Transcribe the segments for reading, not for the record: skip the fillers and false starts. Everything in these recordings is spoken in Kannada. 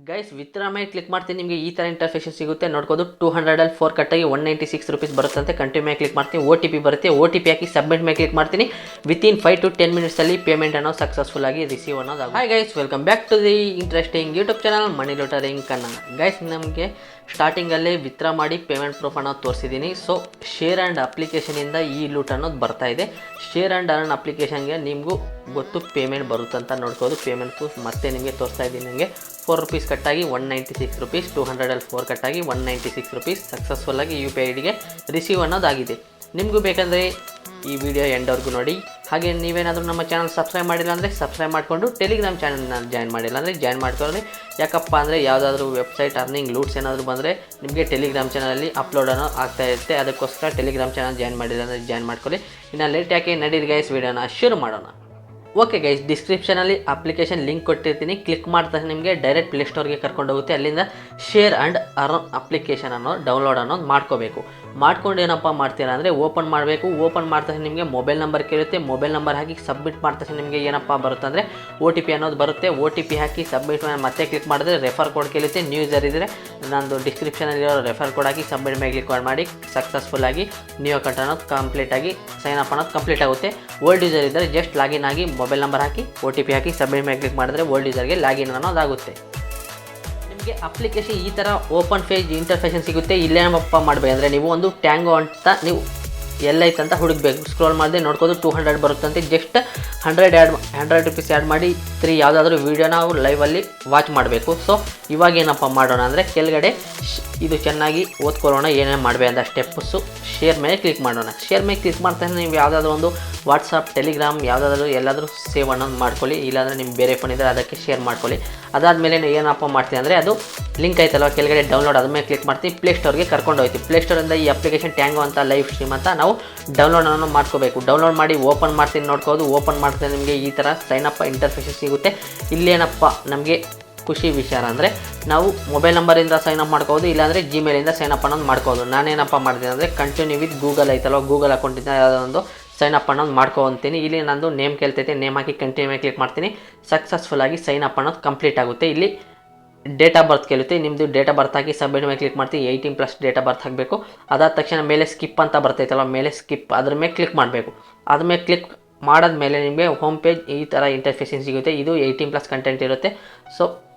ಗೈಸ್ ವಿತ್ಡ್ರಾ ಮೇಲೆ ಕ್ಲಿಕ್ ಮಾಡ್ತೀನಿ, ನಿಮಗೆ ಈ ಥರ ಇಂಟರ್ಫೇಸ್ ಸಿಗುತ್ತೆ. ನೋಡ್ಬೋದು 200 4 ಕಟ್ಟಾಗಿ 196 ರೂಪೀಸ್ ಬರುತ್ತಂತೆ. ಕಂಟಿನ್ಯೂ ಮೇಲೆ ಕ್ಲಿಕ್ ಮಾಡ್ತೀನಿ, OTP ಬರುತ್ತೆ. OTP ಹಾಕಿ ಸಬ್ಮಿಟ್ ಮೇಲೆ ಕ್ಲಿಕ್ ಮಾಡ್ತೀನಿ. ವಿತಿನ್ 5 to 10 ಮಿನಿಟ್ಸಲ್ಲಿ ಪೇಮೆಂಟ್ ಅನ್ನೋ ಸಕ್ಸಸ್ಫುಲ್ ಆಗಿ ರಿಸೀವ್ ಅನ್ನೋದು. Hi guys, welcome back to the interesting YouTube channel money laundering Kannada. Guys, ನಮಗೆ ಸ್ಟಾರ್ಟಿಂಗಲ್ಲಿ ವಿತ್ಡ್ರಾ ಮಾಡಿ ಪೇಮೆಂಟ್ ಪ್ರೂಫ್ ಅನ್ನೋದು ತೋರಿಸಿದ್ದೀನಿ. ಸೊ ಶೇರ್ ಆ್ಯಂಡ್ ಅಪ್ಲಿಕೇಶನಿಂದ ಈ ಲೂಟ್ ಅನ್ನೋದು ಬರ್ತಾ ಇದೆ. ಶೇರ್ ಆ್ಯಂಡ್ ಅರ್ನ್ ಅಪ್ಲಿಕೇಶನ್ಗೆ ನಿಮಗೂ ಗೊತ್ತು ಪೇಮೆಂಟ್ ಬರುತ್ತಂತ ನೋಡ್ಬೋದು. ಪೇಮೆಂಟ್ ಪ್ರೂಫ್ ಮತ್ತೆ ನಿಮಗೆ ತೋರಿಸ್ತಾ ಇದ್ದೀನಿ. ನನಗೆ 4 ರೂಪೀಸ್ ಕಟ್ಟಾಗಿ 196 ರೂಪೀಸ್, 204 ಕಟ್ಟಾಗಿ 196 ರೂಪೀಸ್ ಸಕ್ಸಸ್ಫುಲ್ಲಾಗಿ UPI ಐಡಿಗೆ ರಿಸೀವ್ ಅನ್ನೋದಾಗಿದೆ. ನಿಮಗೂ ಬೇಕಂದರೆ ಈ ವಿಡಿಯೋ ಎಂಡವರೆಗೂ ನೋಡಿ. ಹಾಗೆ ನೀವೇನಾದರೂ ನಮ್ಮ ಚಾನಲ್ ಸಬ್ಸ್ಕ್ರೈಬ್ ಮಾಡಿಲ್ಲ ಅಂದರೆ ಸಬ್ಸ್ಕ್ರೈಬ್ ಮಾಡಿಕೊಂಡು ಟೆಲಿಗ್ರಾಮ್ ಚಾನಲ್ನ ಜಾಯ್ನ್ ಮಾಡಿಲ್ಲ ಅಂದರೆ ಜಾಯ್ನ್ ಮಾಡ್ಕೊಳ್ಳಿ. ಯಾಕಪ್ಪ ಅಂದರೆ ಯಾವುದಾದ್ರೂ ವೆಬ್ಸೈಟ್ ಅರ್ನಿಂಗ್ ಲೂಟ್ಸ್ ಏನಾದರೂ ಬಂದರೆ ನಿಮಗೆ ಟೆಲಿಗ್ರಾಮ್ ಚಾನಲಲ್ಲಿ ಅಪ್ಲೋಡ್ ಅನ್ನೋ ಆಗ್ತಾ ಇರುತ್ತೆ. ಅದಕ್ಕೋಸ್ಕರ ಟೆಲಿಗ್ರಾಮ್ ಚಾನಲ್ ಜಾಯ್ನ್ ಮಾಡಿಲ್ಲ ಅಂದರೆ ಜಾಯ್ನ್ ಮಾಡ್ಕೊಳ್ಳಿ. ಇನ್ನು ಲೇಟ್ ಯಾಕೆ ನಡೀರಿ ಗೈಸ್, ವಿಡಿಯೋನ ಶುರು ಮಾಡೋಣ. ಓಕೆ ಗೈಸ್, ಡಿಸ್ಕ್ರಿಪ್ಷನಲ್ಲಿ ಅಪ್ಲಿಕೇಶನ್ ಲಿಂಕ್ ಕೊಟ್ಟಿರ್ತೀನಿ. ಕ್ಲಿಕ್ ಮಾಡ್ತಾ ನಿಮಗೆ ಡೈರೆಕ್ಟ್ ಪ್ಲೇಸ್ಟೋರ್ಗೆ ಕರ್ಕೊಂಡು ಹೋಗುತ್ತೆ. ಅಲ್ಲಿಂದ ಶೇರ್ ಆ್ಯಂಡ್ ಅರ್ನ್ ಅಪ್ಲಿಕೇಶನ್ ಅನ್ನೋ ಡೌನ್ಲೋಡ್ ಅನ್ನೋದು ಮಾಡ್ಕೋಬೇಕು. ಮಾಡ್ಕೊಂಡು ಏನಪ್ಪ ಮಾಡ್ತೀರಾ ಅಂದರೆ ಓಪನ್ ಮಾಡಬೇಕು. ಓಪನ್ ಮಾಡ್ತಾ ನಿಮಗೆ ಮೊಬೈಲ್ ನಂಬರ್ ಕೇಳುತ್ತೆ. ಮೊಬೈಲ್ ನಂಬರ್ ಹಾಕಿ ಸಬ್ಮಿಟ್ ಮಾಡ್ತಾ ನಿಮಗೆ ಏನಪ್ಪ ಬರುತ್ತೆ ಅಂದರೆ OTP ಅನ್ನೋದು ಬರುತ್ತೆ. OTP ಹಾಕಿ ಸಬ್ಮಿಟ್ ಮತ್ತೆ ಕ್ಲಿಕ್ ಮಾಡಿದ್ರೆ ರೆಫರ್ ಕೋಡ್ ಕೇಳುತ್ತೆ. ನ್ಯೂ ಯೂಸರ್ ಇದ್ದರೆ ನಂದು ಡಿಸ್ಕ್ರಿಪ್ಷನಲ್ಲಿರೋ ರೆಫರ್ ಕೋಡ್ ಹಾಕಿ ಸಬ್ಮಿಟ್ ಮೇಲೆ ಕ್ಲಿಕ್ ಮಾಡಿ ಸಕ್ಸಸ್ಫುಲ್ಲಾಗಿ ನ್ಯೂ ಅಕೌಂಟ್ ಅನ್ನೋದು ಕಂಪ್ಲೀಟಾಗಿ ಸೈನ್ ಅಪ್ ಅನ್ನೋದು ಕಂಪ್ಲೀಟ್ ಆಗುತ್ತೆ. ಓಲ್ಡ್ ಯೂಸರ್ ಇದ್ದರೆ ಜಸ್ಟ್ ಲಾಗಿನ್ ಆಗಿ ಮೊಬೈಲ್ ನಂಬರ್ ಹಾಕಿ OTP ಹಾಕಿ ಸಬ್ಮಿಟ್ ಮೇಲೆ ಕ್ಲಿಕ್ ಮಾಡಿದ್ರೆ ಓಲ್ಡ್ ಯೂಸರ್ಗೆ ಲಾಗಿನ್ ಅನ್ನೋದಾಗುತ್ತೆ. ನಿಮಗೆ ಅಪ್ಲಿಕೇಶನ್ ಈ ಥರ ಓಪನ್ ಪೇಜ್ ಇಂಟರ್ಫೇಷನ್ ಸಿಗುತ್ತೆ. ಇಲ್ಲೇನಪ್ಪ ಮಾಡಬೇಕು ಅಂದರೆ ನೀವು ಒಂದು ಟ್ಯಾಂಗೋ ಅಂತ ನೀವು ಎಲ್ಲೈತೆ ಅಂತ ಹುಡುಕಬೇಕು. ಸ್ಕ್ರೋಲ್ ಮಾಡಿದೆ ನೋಡ್ಬೋದು 200 ಬರುತ್ತಂತೆ. ಜಸ್ಟ್ 100 ರೂಪೀಸ್ ಆ್ಯಡ್ ಮಾಡಿ 3 ಯಾವುದಾದ್ರೂ ವೀಡಿಯೋನ ನಾವು ಲೈವಲ್ಲಿ ವಾಚ್ ಮಾಡಬೇಕು. ಸೊ ಇವಾಗ ಏನಪ್ಪ ಮಾಡೋಣ ಅಂದರೆ ಕೆಳಗಡೆ ಇದು ಚೆನ್ನಾಗಿ ಓದ್ಕೊಳ್ಳೋಣ ಏನೇನು ಮಾಡಬೇಕು ಅಂತ ಸ್ಟೆಪ್ಸು. ಶೇರ್ ಮೇಲೆ ಕ್ಲಿಕ್ ಮಾಡೋಣ. ಶೇರ್ ಮೇಲೆ ಕ್ಲಿಕ್ ಮಾಡ್ತಾನೆ ನೀವು ಯಾವುದಾದ್ರೂ ಒಂದು ವಾಟ್ಸಪ್, ಟೆಲಿಗ್ರಾಮ್ ಯಾವುದಾದ್ರೂ ಎಲ್ಲಾದರೂ ಸೇವ್ ಅನ್ನೋದು ಮಾಡ್ಕೊಳ್ಳಿ. ಇಲ್ಲಾಂದರೆ ನಿಮ್ಗೆ ಬೇರೆ ಫೋನ್ ಇದ್ದರೆ ಅದಕ್ಕೆ ಶೇರ್ ಮಾಡ್ಕೊಳ್ಳಿ. ಅದಾದಮೇಲೆ ಏನಪ್ಪ ಮಾಡ್ತೀನಿ ಅಂದರೆ ಅದು ಲಿಂಕ್ ಐತಲ್ವ ಕೆಳಗಡೆ ಡೌನ್ಲೋಡ್, ಅದ್ರ ಮೇಲೆ ಕ್ಲಿಕ್ ಮಾಡ್ತೀವಿ. ಪ್ಲೇಸ್ಟೋರ್ಗೆ ಕರ್ಕೊಂಡು ಹೋಗ್ತೀವಿ. ಪ್ಲೇಸ್ಟೋರಿಂದ ಈ ಅಪ್ಲಿಕೇಶನ್ ಟ್ಯಾಂಗೋ ಅಂತ ಲೈವ್ ಸ್ಟ್ರೀಮ್ ಅಂತ ನಾವು ಡೌನ್ಲೋಡ್ ಅನ್ನೋ ಮಾಡ್ಕೋಬೇಕು. ಡೌನ್ಲೋಡ್ ಮಾಡಿ ಓಪನ್ ಮಾಡ್ತೀನಿ. ನೋಡ್ಕೋದು ಓಪನ್ ಮಾಡ್ತೀನಿ ನಿಮಗೆ ಈ ಥರ ಸೈನ್ ಅಪ್ ಇಂಟರ್ಫೇಸ್ ಸಿಗುತ್ತೆ. ಇಲ್ಲೇನಪ್ಪ ನಮಗೆ ಖುಷಿ ವಿಚಾರ ಅಂದರೆ ನಾವು ಮೊಬೈಲ್ ನಂಬರಿಂದ ಸೈನ್ ಅಪ್ ಮಾಡ್ಕೋಬೋದು, ಇಲ್ಲಾಂದರೆ ಜಿಮೇಲಿಂದ ಸೈನ್ ಅಪ್ ಅನ್ನೋದು ಮಾಡ್ಕೋಬೋದು. ನಾನೇನಪ್ಪ ಮಾಡ್ತೀನಿ ಅಂದರೆ ಕಂಟಿನ್ಯೂ ವಿತ್ ಗೂಗಲ್ ಐತಲ್ವ, ಗೂಗಲ್ ಅಕೌಂಟಿಂದ ಯಾವುದೋ ಒಂದು ಸೈನ್ ಅಪ್ ಅನ್ನೋದು ಮಾಡ್ಕೊತೀನಿ. ಇಲ್ಲಿ ನಂದು ನೇಮ್ ಕೇಳ್ತೈತೆ, ನೇಮ್ ಹಾಕಿ ಕಂಟಿನ್ಯೂ ಮೇಲೆ ಕ್ಲಿಕ್ ಮಾಡ್ತೀನಿ. ಸಕ್ಸಸ್ಫುಲ್ಲಾಗಿ ಸೈನ್ ಅಪ್ ಅನ್ನೋದು ಕಂಪ್ಲೀಟ್ ಆಗುತ್ತೆ. ಇಲ್ಲಿ ಡೇಟ್ ಆಫ್ ಬರ್ತ್ ಕೇಳುತ್ತೆ. ನಿಮ್ಮದು date of birth hockey submit ಮೇಲೆ ಕ್ಲಿಕ್ ಮಾಡ್ತೀವಿ. 18+ ಡೇಟ್ ಆಫ್ ಬರ್ತ್ ಹಾಕಬೇಕು. ಅದಾದ ತಕ್ಷಣ ಮೇಲೆ ಸ್ಕಿಪ್ ಅಂತ ಬರ್ತೈತಲ್ಲ, ಮೇಲೆ ಸ್ಕಿಪ್ ಅದ್ರ ಮೇಲೆ ಕ್ಲಿಕ್ ಮಾಡಬೇಕು. ಅದ್ರ ಮೇಲೆ ಕ್ಲಿಕ್ ಮಾಡಾದ್ಮೇಲೆ ನಿಮಗೆ ಹೋಮ್ ಪೇಜ್ ಈ ಥರ ಇಂಟರ್ಫೇಸಿಂಗ್ ಸಿಗುತ್ತೆ. ಇದು 18+ ಕಂಟೆಂಟ್ ಇರುತ್ತೆ. ಸೊ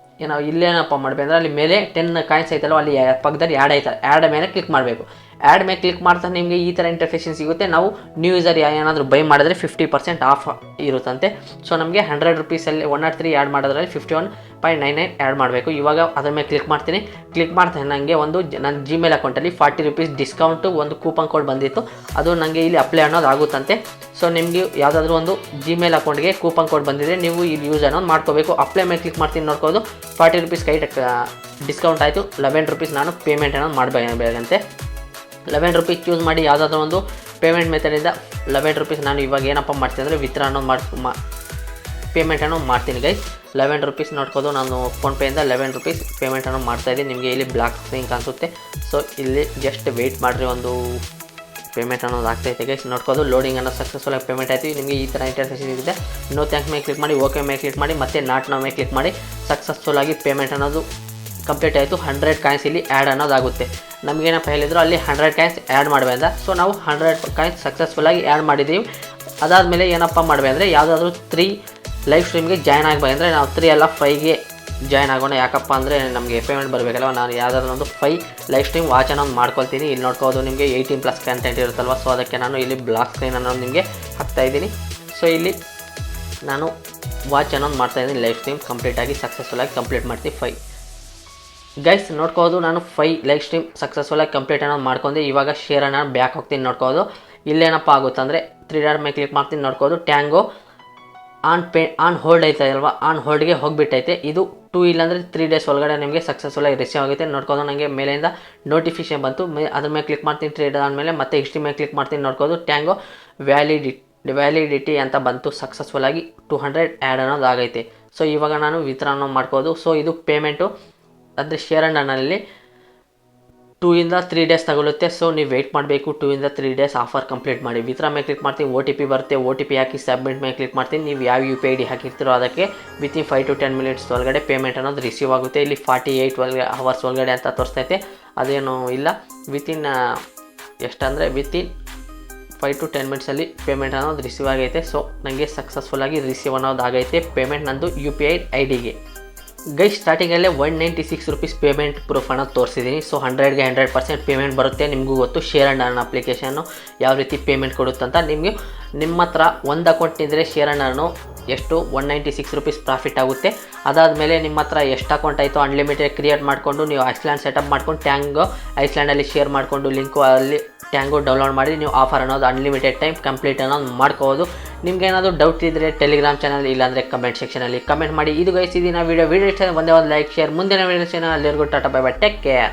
ನಾವು ಇಲ್ಲೇನಪ್ಪ ಮಾಡಬೇಕು ಅಂದರೆ ಅಲ್ಲಿ ಮೇಲೆ 10 ಕಾಯಿನ್ಸ್ ಐತಲ್ಲ, ಅಲ್ಲಿ ಪಕ್ಕದಲ್ಲಿ ಆ್ಯಡ್ ಐತಲ್ಲ, ಆ್ಯಡ್ ಮೇಲೆ ಕ್ಲಿಕ್ ಮಾಡಬೇಕು. ಆ್ಯಡ್ ಮೇಲೆ ಕ್ಲಿಕ್ ಮಾಡ್ತಾ ನಿಮಗೆ ಈ ಥರ ಇಂಟರ್ಫೇಸಿಂಗ್ ಸಿಗುತ್ತೆ. ನಾವು ನ್ಯೂ ಯೂಸರ್ ಏನಾದರೂ ಬೈ ಮಾಡಿದ್ರೆ 50% ಆಫ್ ಇರುತ್ತಂತೆ. ಸೊ ನಮಗೆ 100 ರೂಪೀಸಲ್ಲಿ 103 ಆ್ಯಡ್ ಮಾಡೋದ್ರಲ್ಲಿ 51.99 ಆ್ಯಡ್ ಮಾಡಬೇಕು. ಇವಾಗ ಅದ್ರ ಮೇಲೆ ಕ್ಲಿಕ್ ಮಾಡ್ತೀನಿ. ಕ್ಲಿಕ್ ಮಾಡ್ತೀನಿ ನನಗೆ ಒಂದು ನನ್ನ ಜಿಮೇಲ್ ಅಕೌಂಟಲ್ಲಿ 40 ರೂಪೀಸ್ ಡಿಸ್ಕೌಂಟು ಒಂದು ಕೂಪನ್ ಕೋಡ್ ಬಂದಿತ್ತು. ಅದು ನನಗೆ ಇಲ್ಲಿ ಅಪ್ಲೈ ಅನ್ನೋದು ಆಗುತ್ತಂತೆ. ಸೊ ನಿಮಗೆ ಯಾವುದಾದ್ರೂ ಒಂದು ಜಿಮೇಲ್ ಅಕೌಂಟ್ಗೆ ಕೂಪನ್ ಕೋಡ್ ಬಂದಿದೆ, ನೀವು ಇಲ್ಲಿ ಯೂಸ್ ಅನ್ನೋದು ಮಾಡ್ಕೋಬೇಕು. ಅಪ್ಲೈ ಮೇಲೆ ಕ್ಲಿಕ್ ಮಾಡ್ತೀನಿ. ನೋಡ್ಕೋದು 40 ರೂಪೀಸ್ ಡಿಸ್ಕೌಂಟ್ ಆಯಿತು. 11 ರೂಪೀಸ್ ನಾನು ಪೇಮೆಂಟ್ ಅನ್ನೋದು ಮಾಡಬೇಕಂತೆ. 11 ರೂಪೀಸ್ ಚೂಸ್ ಮಾಡಿ ಯಾವುದಾದ್ರೂ ಒಂದು ಪೇಮೆಂಟ್ ಮೆಥಡಿಂದ 11 ರೂಪೀಸ್ ನಾನು ಇವಾಗ ಏನಪ್ಪ ಮಾಡ್ತೀನಿ ಅಂದರೆ ವಿತ್ಡ್ರಾ ಅನ್ನೋದು ಪೇಮೆಂಟ್ ಅನ್ನೋ ಮಾಡ್ತೀನಿ ಗೈಸ್. 11 ರೂಪೀಸ್ ನೋಡ್ಕೋದು ನಾನು ಫೋನ್ಪೇಯಿಂದ 11 ರೂಪೀಸ್ ಪೇಮೆಂಟ್ ಅನ್ನೋ ಮಾಡ್ತಾಯಿದ್ದೀನಿ. ನಿಮಗೆ ಇಲ್ಲಿ ಬ್ಲಾಕ್ ಸ್ಕ್ರೀನ್ ಕಾಣಿಸುತ್ತೆ. ಸೊ ಇಲ್ಲಿ ಜಸ್ಟ್ ವೆಯ್ಟ್ ಮಾಡಿರಿ, ಒಂದು ಪೇಮೆಂಟ್ ಅನ್ನೋದು ಆಗ್ತಾಯಿದೆ ಗೈಸ್. ನೋಡ್ಕೋದು ಲೋಡಿಂಗ್ ಅನ್ನೋ ಸಕ್ಸಸ್ಫುಲ್ಲಾಗಿ ಪೇಮೆಂಟ್ ಆಯಿತು. ನಿಮಗೆ ಈ ಥರ ಇಂಟರ್ಫೇಸ್ ಇದೆ. ನೋ ಥ್ಯಾಂಕ್ಸ್ ಮೇಲೆ ಕ್ಲಿಕ್ ಮಾಡಿ, ಓಕೆ ಮೇಲೆ ಕ್ಲಿಕ್ ಮಾಡಿ, ಮತ್ತೆ ನಾಟ್ ನೋ ಮೇಲೆ ಕ್ಲಿಕ್ ಮಾಡಿ ಸಕ್ಸಸ್ಫುಲ್ಲಾಗಿ ಪೇಮೆಂಟ್ ಅನ್ನೋದು ಕಂಪ್ಲೀಟ್ ಆಯಿತು. 100 ಕಾಯಿನ್ಸ್ ಇಲ್ಲಿ ಆ್ಯಡ್ ಅನ್ನೋದಾಗುತ್ತೆ. ನಮಗೇನಪ್ಪ ಹೇಳಿದ್ರು ಅಲ್ಲಿ 100 ಕಾಯಿನ್ಸ್ ಆ್ಯಡ್ ಮಾಡಬೇಕಂದ. ಸೊ ನಾವು 100 ಕಾಯಿನ್ಸ್ ಸಕ್ಸಸ್ಫುಲ್ಲಾಗಿ ಆ್ಯಡ್ ಮಾಡಿದ್ದೀವಿ. ಅದಾದಮೇಲೆ ಏನಪ್ಪ ಮಾಡಬೇಕಂದ್ರೆ ಯಾವುದಾದ್ರೂ 3 ಲೈವ್ ಸ್ಟ್ರೀಮ್ಗೆ ಜಾಯ್ನ್ ಆಗಬೇಕಂದ್ರೆ ನಾವು 3 ಅಲ್ಲ 5ಗೆ ಜಾಯ್ನ್ ಆಗೋಣ. ಯಾಕಪ್ಪ ಅಂದರೆ ನಮಗೆ ಪೇಮೆಂಟ್ ಬರಬೇಕಲ್ಲ. ನಾನು ಯಾವುದಾದ್ರೂ ಒಂದು 5 ಲೈವ್ ಸ್ಟ್ರೀಮ್ ವಾಚ್ ಅನ್ನೋದು ಮಾಡ್ಕೊಳ್ತೀನಿ. ಇಲ್ಲಿ ನೋಡ್ಕೋದು ನಿಮಗೆ 18+ ಕಂಟೆಂಟ್ ಇರುತ್ತಲ್ವ. ಸೊ ಅದಕ್ಕೆ ನಾನು ಇಲ್ಲಿ ಬ್ಲಾಕ್ ಸ್ಕ್ರೀನ್ ಅನ್ನೋದು ನಿಮಗೆ ಹಾಕ್ತಾಯಿದ್ದೀನಿ. ಸೊ ಇಲ್ಲಿ ನಾನು ವಾಚ್ ಅನ್ನೋದು ಮಾಡ್ತಾಯಿದ್ದೀನಿ. ಲೈವ್ ಸ್ಟ್ರೀಮ್ ಕಂಪ್ಲೀಟಾಗಿ ಸಕ್ಸಸ್ಫುಲ್ಲಾಗಿ ಕಂಪ್ಲೀಟ್ ಮಾಡ್ತೀನಿ. 5 ಗೈಸ್ ನೋಡ್ಕೋದು ನಾನು 5 ಲೈವ್ ಸ್ಟ್ರೀಮ್ ಸಕ್ಸಸ್ಫುಲ್ಲಾಗಿ ಕಂಪ್ಲೀಟ್ ಅನ್ನೋದು ಮಾಡ್ಕೊಂಡೆ. ಇವಾಗ ಶೇರ್ ಅನ್ನೋ ಬ್ಯಾಕ್ ಹೋಗ್ತೀನಿ. ನೋಡ್ಕೋದು ಇಲ್ಲೇನಪ್ಪ ಆಗುತ್ತೆ ಅಂದರೆ 3 ಡಾಟ್ ಮೇಲೆ ಕ್ಲಿಕ್ ಮಾಡ್ತೀನಿ. ನೋಡ್ಕೋದು ಟ್ಯಾಂಗೋ ಆನ್ ಹೋಲ್ಡ್ ಐತೆ ಅಲ್ವಾ, ಆನ್ ಹೋಲ್ಡ್ಗೆ ಹೋಗಿಬಿಟ್ಟೈತೆ. ಇದು 2 ಇಲ್ಲಾಂದರೆ 3 ಡೇಸ್ ಒಳಗಡೆ ನಿಮಗೆ ಸಕ್ಸಸ್ಫುಲ್ಲಾಗಿ ರಿಸೀವ್ ಆಗುತ್ತೆ. ನೋಡ್ಕೋದು ನನಗೆ ಮೇಲಿಂದ ನೋಟಿಫಿಕೇಶನ್ ಬಂತು. ಅದ್ರ ಮೇಲೆ ಕ್ಲಿಕ್ ಮಾಡ್ತೀನಿ. 3 ಆದಮೇಲೆ ಮತ್ತೆ ಹಿಸ್ಟ್ರಿ ಮೇಲೆ ಕ್ಲಿಕ್ ಮಾಡ್ತೀನಿ. ನೋಡ್ಕೋದು ಟ್ಯಾಂಗೋ ವ್ಯಾಲಿಡಿಟಿ ಅಂತ ಬಂತು. ಸಕ್ಸಸ್ಫುಲ್ಲಾಗಿ 200 ಆ್ಯಡ್ ಅನ್ನೋದು ಆಗೈತೆ. ಸೊ ಇವಾಗ ನಾನು ವಿತ್ಡ್ರಾ ಅನ್ನೋದು ಮಾಡ್ಕೋದು. ಸೊ ಇದು ಪೇಮೆಂಟು ಅಂದರೆ ಶೇರ್ ಆ್ಯಂಡ್ ಅರ್ನಲ್ಲಿ 2 ಇಂದ 3 ಡೇಸ್ ತಗೊಳುತ್ತೆ. ಸೊ ನೀವು ವೆಯ್ಟ್ ಮಾಡಬೇಕು. 2 ಇಂದ 3 ಡೇಸ್ ಆಫರ್ ಕಂಪ್ಲೀಟ್ ಮಾಡಿ. ವಿತ್ಡ್ರಾ ಮೇಲೆ ಕ್ಲಿಕ್ ಮಾಡ್ತೀನಿ, OTP ಬರುತ್ತೆ, OTP ಹಾಕಿ ಸಬ್ಮಿಟ್ ಮೇಲೆ ಕ್ಲಿಕ್ ಮಾಡ್ತೀನಿ. ನೀವು ಯಾವ UPI ID ಹಾಕಿರ್ತೀರೋ ಅದಕ್ಕೆ ವಿತಿನ್ 5 to 10 ಮಿನಿಟ್ಸ್ ಒಳಗಡೆ ಪೇಮೆಂಟ್ ಅನ್ನೋದು ರಿಸೀವ್ ಆಗುತ್ತೆ. ಇಲ್ಲಿ 48 ಅವರ್ಸ್ ಒಳಗಡೆ ಅಂತ ತೋರಿಸ್ತೈತೆ, ಅದೇನು ಇಲ್ಲ. ವಿತಿನ್ ಎಷ್ಟಂದರೆ ವಿತಿನ್ 5 to 10 ಮಿನಿಟ್ಸಲ್ಲಿ ಪೇಮೆಂಟ್ ಅನ್ನೋದು ರಿಸೀವ್ ಆಗೈತೆ. ಸೊ ನನಗೆ ಸಕ್ಸಸ್ಫುಲ್ಲಾಗಿ ರಿಸೀವ್ ಅನ್ನೋದು ಆಗೈತೆ ಪೇಮೆಂಟ್ ನಂದು UPI ID-ಗೆ. ಗೈಸ್ ಸ್ಟಾರ್ಟಿಂಗಲ್ಲೇ 196 ರೂಪೀಸ್ ಪೇಮೆಂಟ್ ಪ್ರೂಫ್ ಅನ್ನೋದು ತೋರಿಸಿದ್ದೀನಿ. ಸೊ 100ಗೆ 100% ಪೇಮೆಂಟ್ ಬರುತ್ತೆ. ನಿಮಗೂ ಗೊತ್ತು ಶೇರ್ ಆ್ಯಂಡ್ ಅರ್ನ್ ಅಪ್ಲಿಕೇಶನ್ನು ಯಾವ ರೀತಿ ಪೇಮೆಂಟ್ ಕೊಡುತ್ತಂತ. ನಿಮಗೆ ನಿಮ್ಮ ಹತ್ರ ಒಂದು ಅಕೌಂಟ್ ಇದ್ದರೆ ಶೇರ್ ಆ್ಯಂಡ್ ಅರ್ನು ಎಷ್ಟು 196 ರೂಪೀಸ್ ಪ್ರಾಫಿಟ್ ಆಗುತ್ತೆ. ಅದಾದಮೇಲೆ ನಿಮ್ಮ ಹತ್ರ ಎಷ್ಟು ಅಕೌಂಟ್ ಆಯಿತು ಅನ್ಲಿಮಿಟೆಡ್ ಕ್ರಿಯೇಟ್ ಮಾಡಿಕೊಂಡು ನೀವು ಐಸ್ಲ್ಯಾಂಡ್ ಸೆಟಪ್ ಮಾಡ್ಕೊಂಡು ಟ್ಯಾಂಗು ಐಸ್ಲ್ಯಾಂಡಲ್ಲಿ ಶೇರ್ ಮಾಡಿಕೊಂಡು ಲಿಂಕು ಅಲ್ಲಿ ಟ್ಯಾಂಗು ಡೌನ್ಲೋಡ್ ಮಾಡಿ ನೀವು ಆಫರ್ ಅನ್ನೋದು ಅನ್ಲಿಮಿಟೆಡ್ ಟೈಮ್ ಕಂಪ್ಲೀಟ್ ಅನ್ನೋದು ಮಾಡ್ಕೋಬೋದು. ನಿಮ್ಗೆ ಏನಾದರೂ ಡೌಟ್ ಇದ್ದರೆ ಟೆಲಿಗ್ರಾಮ್ ಚಾನಲ್ ಇಲ್ಲಾಂದರೆ ಕಮೆಂಟ್ ಸೆಕ್ಷನಲ್ಲಿ ಕಮೆಂಟ್ ಮಾಡಿ. ಇದು ಗೈಸ್ ಇದೀನ ವೀಡಿಯೋ ಇಷ್ಟ ಒಂದೇ ಒಂದು ಲೈಕ್ ಶೇರ್. ಮುಂದಿನ ವೀಡಿಯೋ ಚಾನಲ್ ಅಲ್ಲಿವರೆಗೂ tata bye bye, take care.